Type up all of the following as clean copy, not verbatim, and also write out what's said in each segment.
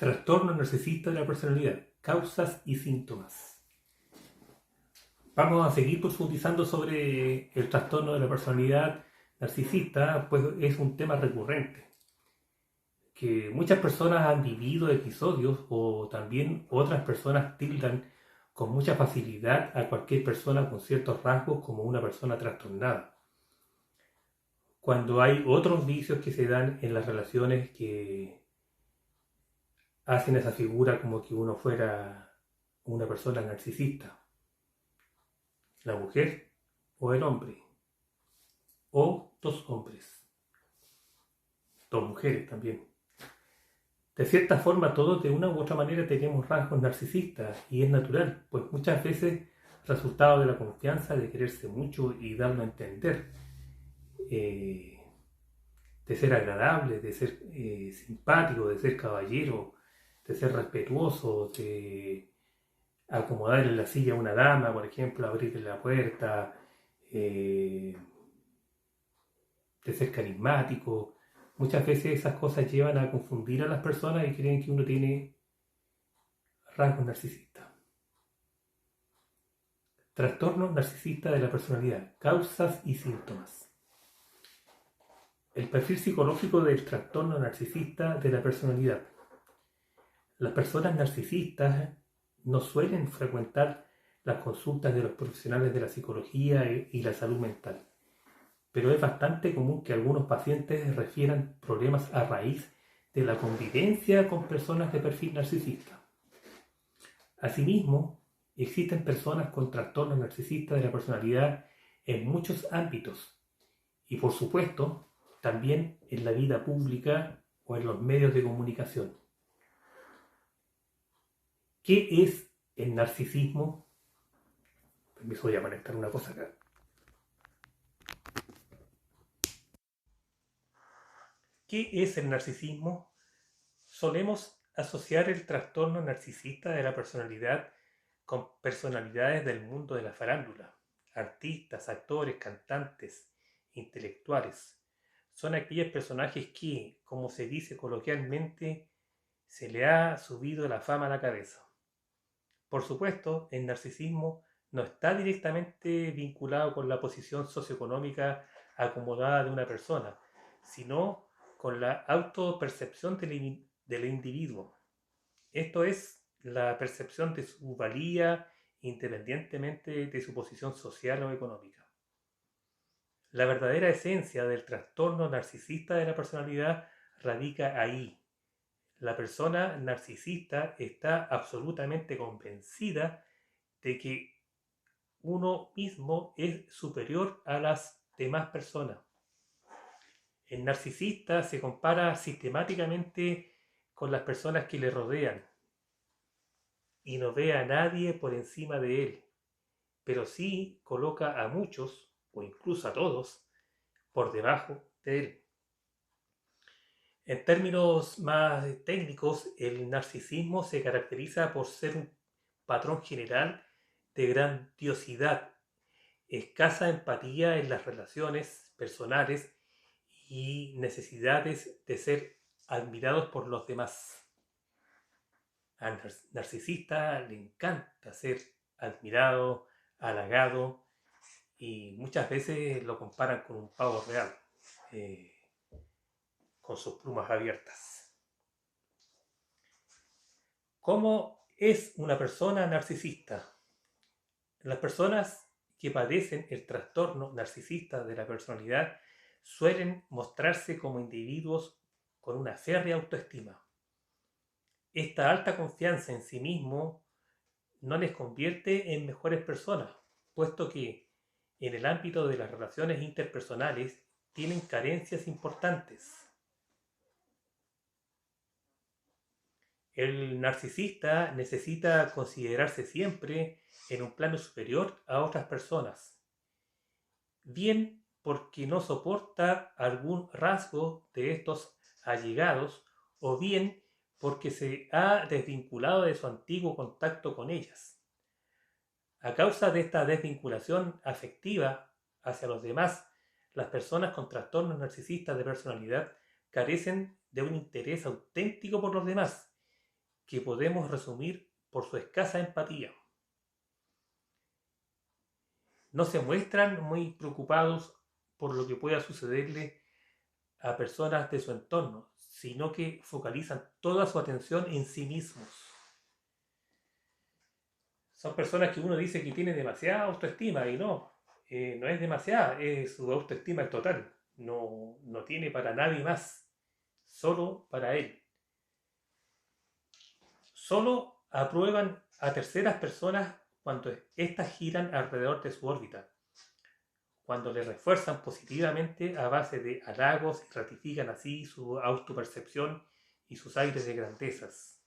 Trastorno narcisista de la personalidad, causas y síntomas. Vamos a seguir profundizando sobre el trastorno de la personalidad narcisista, pues es un tema recurrente, que muchas personas han vivido episodios o también otras personas tildan con mucha facilidad a cualquier persona con ciertos rasgos como una persona trastornada. Cuando hay otros vicios que se dan en las relaciones que hacen esa figura como que uno fuera una persona narcisista, la mujer o el hombre, o dos hombres, dos mujeres también. De cierta forma todos de una u otra manera tenemos rasgos narcisistas y es natural, pues muchas veces resultado de la confianza, de quererse mucho y darlo a entender, de ser agradable, de ser simpático, de ser caballero, de ser respetuoso, de acomodarle la silla a una dama, por ejemplo, abrirle la puerta, de ser carismático. Muchas veces esas cosas llevan a confundir a las personas y creen que uno tiene rasgos narcisistas. Trastorno narcisista de la personalidad, causas y síntomas. El perfil psicológico del trastorno narcisista de la personalidad. Las personas narcisistas no suelen frecuentar las consultas de los profesionales de la psicología y la salud mental, pero es bastante común que algunos pacientes refieran problemas a raíz de la convivencia con personas de perfil narcisista. Asimismo, existen personas con trastornos narcisistas de la personalidad en muchos ámbitos y, por supuesto, también en la vida pública o en los medios de comunicación. ¿Qué es el narcisismo? Permiso, voy a conectar una cosa acá. ¿Qué es el narcisismo? Solemos asociar el trastorno narcisista de la personalidad con personalidades del mundo de la farándula, artistas, actores, cantantes, intelectuales. Son aquellos personajes que, como se dice coloquialmente, se le ha subido la fama a la cabeza. Por supuesto, el narcisismo no está directamente vinculado con la posición socioeconómica acomodada de una persona, sino con la autopercepción del individuo. Esto es la percepción de su valía independientemente de su posición social o económica. La verdadera esencia del trastorno narcisista de la personalidad radica ahí. La persona narcisista está absolutamente convencida de que uno mismo es superior a las demás personas. El narcisista se compara sistemáticamente con las personas que le rodean y no ve a nadie por encima de él, pero sí coloca a muchos, o incluso a todos, por debajo de él. En términos más técnicos, el narcisismo se caracteriza por ser un patrón general de grandiosidad, escasa empatía en las relaciones personales y necesidades de ser admirados por los demás. Al narcisista le encanta ser admirado, halagado y muchas veces lo comparan con un pavo real, con sus plumas abiertas. ¿Cómo es una persona narcisista? Las personas que padecen el trastorno narcisista de la personalidad suelen mostrarse como individuos con una férrea autoestima. Esta alta confianza en sí mismo no les convierte en mejores personas, puesto que en el ámbito de las relaciones interpersonales tienen carencias importantes. El narcisista necesita considerarse siempre en un plano superior a otras personas, bien porque no soporta algún rasgo de estos allegados o bien porque se ha desvinculado de su antiguo contacto con ellas. A causa de esta desvinculación afectiva hacia los demás, las personas con trastornos narcisistas de personalidad carecen de un interés auténtico por los demás que podemos resumir por su escasa empatía. No se muestran muy preocupados por lo que pueda sucederle a personas de su entorno, sino que focalizan toda su atención en sí mismos. Son personas que uno dice que tienen demasiada autoestima y no es demasiada, su autoestima es total. No tiene para nadie más, solo para él. Solo aprueban a terceras personas cuando éstas giran alrededor de su órbita, cuando le refuerzan positivamente a base de halagos y ratifican así su autopercepción y sus aires de grandezas.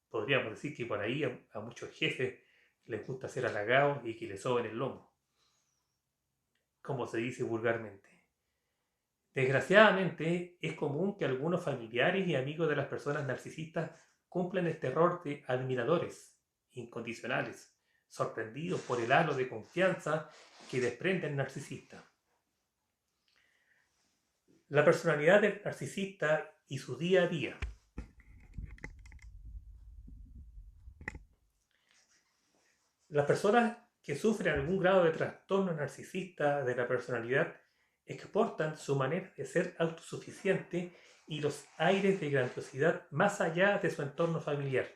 Podríamos decir que por ahí a muchos jefes les gusta ser halagados y que les soben el lomo, como se dice vulgarmente. Desgraciadamente, es común que algunos familiares y amigos de las personas narcisistas cumplan este rol de admiradores incondicionales, sorprendidos por el halo de confianza que desprende el narcisista. La personalidad del narcisista y su día a día. Las personas que sufren algún grado de trastorno narcisista de la personalidad exportan su manera de ser autosuficiente y los aires de grandiosidad más allá de su entorno familiar.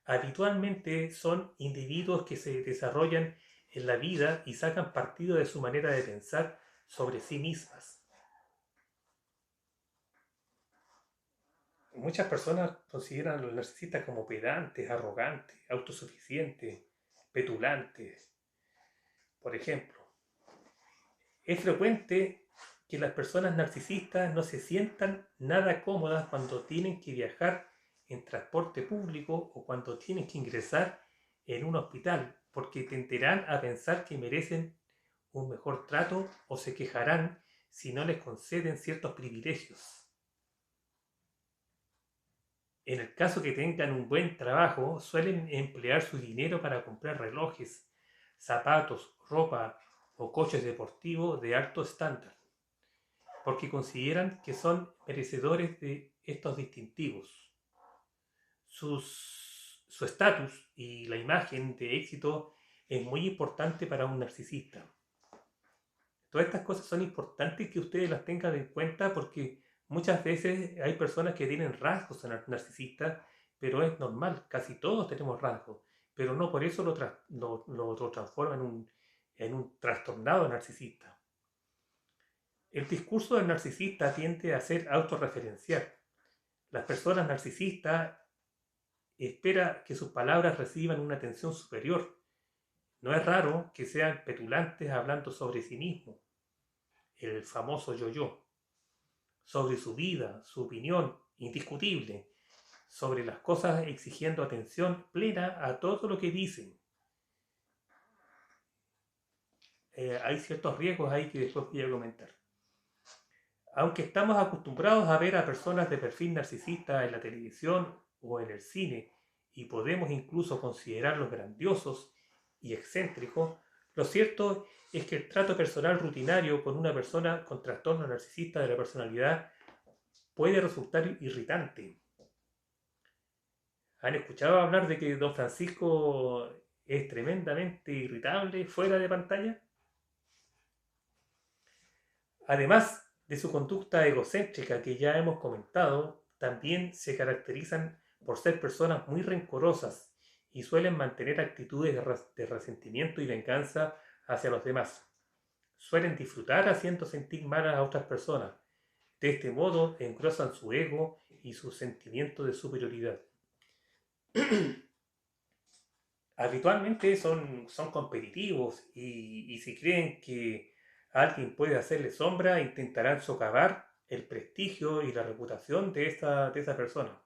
Habitualmente son individuos que se desarrollan en la vida y sacan partido de su manera de pensar sobre sí mismas. Muchas personas consideran a los narcisistas como pedantes, arrogantes, autosuficientes, petulantes. Por ejemplo, es frecuente que las personas narcisistas no se sientan nada cómodas cuando tienen que viajar en transporte público o cuando tienen que ingresar en un hospital, porque tenderán a pensar que merecen un mejor trato o se quejarán si no les conceden ciertos privilegios. En el caso que tengan un buen trabajo, suelen emplear su dinero para comprar relojes, zapatos, ropa o coches deportivos de alto estándar, porque consideran que son merecedores de estos distintivos. Su estatus y la imagen de éxito es muy importante para un narcisista. Todas estas cosas son importantes que ustedes las tengan en cuenta porque muchas veces hay personas que tienen rasgos narcisistas, pero es normal, casi todos tenemos rasgos, pero no por eso lo transforman en un trastornado narcisista. El discurso del narcisista tiende a ser autorreferencial. Las personas narcisistas esperan que sus palabras reciban una atención superior. No es raro que sean petulantes hablando sobre sí mismos, el famoso yo-yo, sobre su vida, su opinión indiscutible, sobre las cosas exigiendo atención plena a todo lo que dicen. Hay ciertos riesgos ahí que después voy a comentar. Aunque estamos acostumbrados a ver a personas de perfil narcisista en la televisión o en el cine y podemos incluso considerarlos grandiosos y excéntricos, lo cierto es que el trato personal rutinario con una persona con trastorno narcisista de la personalidad puede resultar irritante. ¿Han escuchado hablar de que don Francisco es tremendamente irritable fuera de pantalla? Además de su conducta egocéntrica que ya hemos comentado, también se caracterizan por ser personas muy rencorosas y suelen mantener actitudes de resentimiento y venganza hacia los demás. Suelen disfrutar haciendo sentir mal a otras personas. De este modo engrosan su ego y su sentimiento de superioridad. Habitualmente son competitivos y si creen que alguien puede hacerle sombra, intentarán socavar el prestigio y la reputación de esa persona.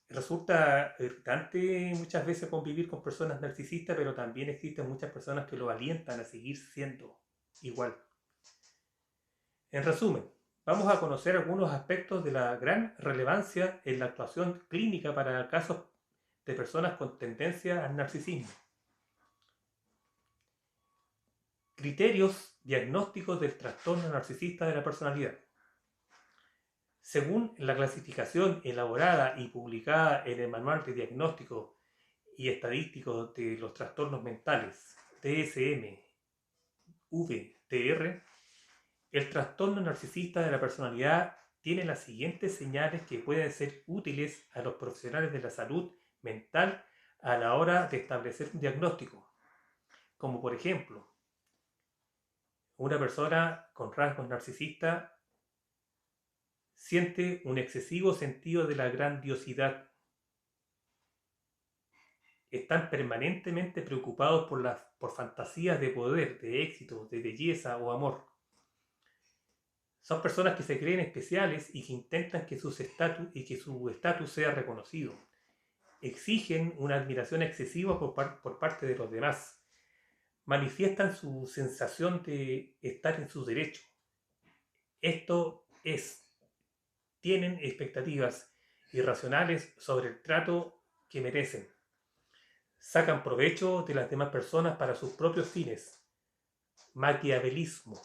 Resulta irritante muchas veces convivir con personas narcisistas, pero también existen muchas personas que lo alientan a seguir siendo igual. En resumen, vamos a conocer algunos aspectos de la gran relevancia en la actuación clínica para casos de personas con tendencia al narcisismo. Criterios diagnósticos del trastorno narcisista de la personalidad. Según la clasificación elaborada y publicada en el Manual de Diagnóstico y Estadístico de los Trastornos Mentales, DSM-VTR, el trastorno narcisista de la personalidad tiene las siguientes señales que pueden ser útiles a los profesionales de la salud mental a la hora de establecer un diagnóstico, como por ejemplo, una persona con rasgos narcisistas siente un excesivo sentido de la grandiosidad. Están permanentemente preocupados por fantasías de poder, de éxito, de belleza o amor. Son personas que se creen especiales y que intentan que su estatus sea reconocido. Exigen una admiración excesiva por parte de los demás. Manifiestan su sensación de estar en su derecho. Tienen expectativas irracionales sobre el trato que merecen. Sacan provecho de las demás personas para sus propios fines. Maquiavelismo.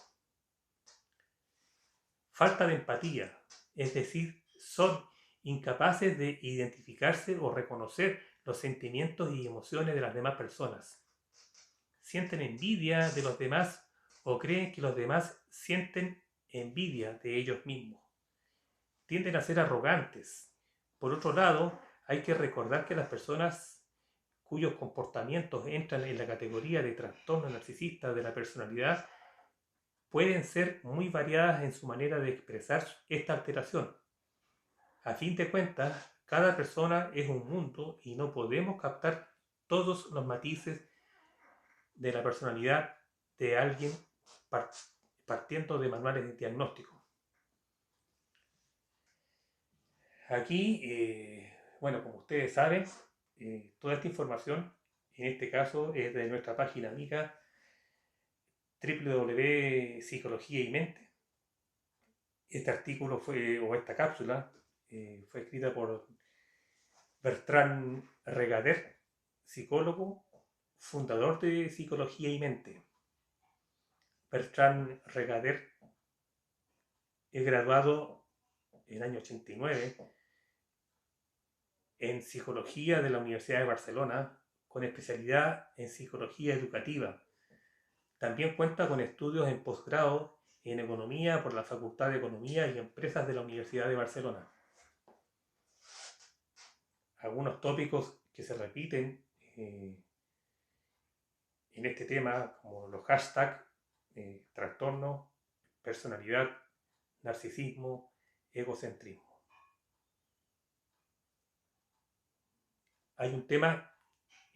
Falta de empatía, es decir, son incapaces de identificarse o reconocer los sentimientos y emociones de las demás personas. Sienten envidia de los demás o creen que los demás sienten envidia de ellos mismos. Tienden a ser arrogantes. Por otro lado, hay que recordar que las personas cuyos comportamientos entran en la categoría de trastorno narcisista de la personalidad pueden ser muy variadas en su manera de expresar esta alteración. A fin de cuentas, cada persona es un mundo y no podemos captar todos los matices de la personalidad de alguien partiendo de manuales de diagnóstico. Aquí, bueno, como ustedes saben, toda esta información, en este caso, es de nuestra página amiga www.psicología y mente. Este artículo esta cápsula fue escrita por Bertrand Regader, psicólogo, fundador de Psicología y Mente. Bertrand Regader es graduado en el año 89 en Psicología de la Universidad de Barcelona, con especialidad en Psicología Educativa. También cuenta con estudios en posgrado en Economía por la Facultad de Economía y Empresas de la Universidad de Barcelona. Algunos tópicos que se repiten en este tema, como los hashtags, trastorno, personalidad, narcisismo, egocentrismo. Hay un tema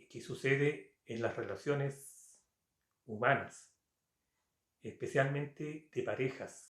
que sucede en las relaciones humanas, especialmente de parejas,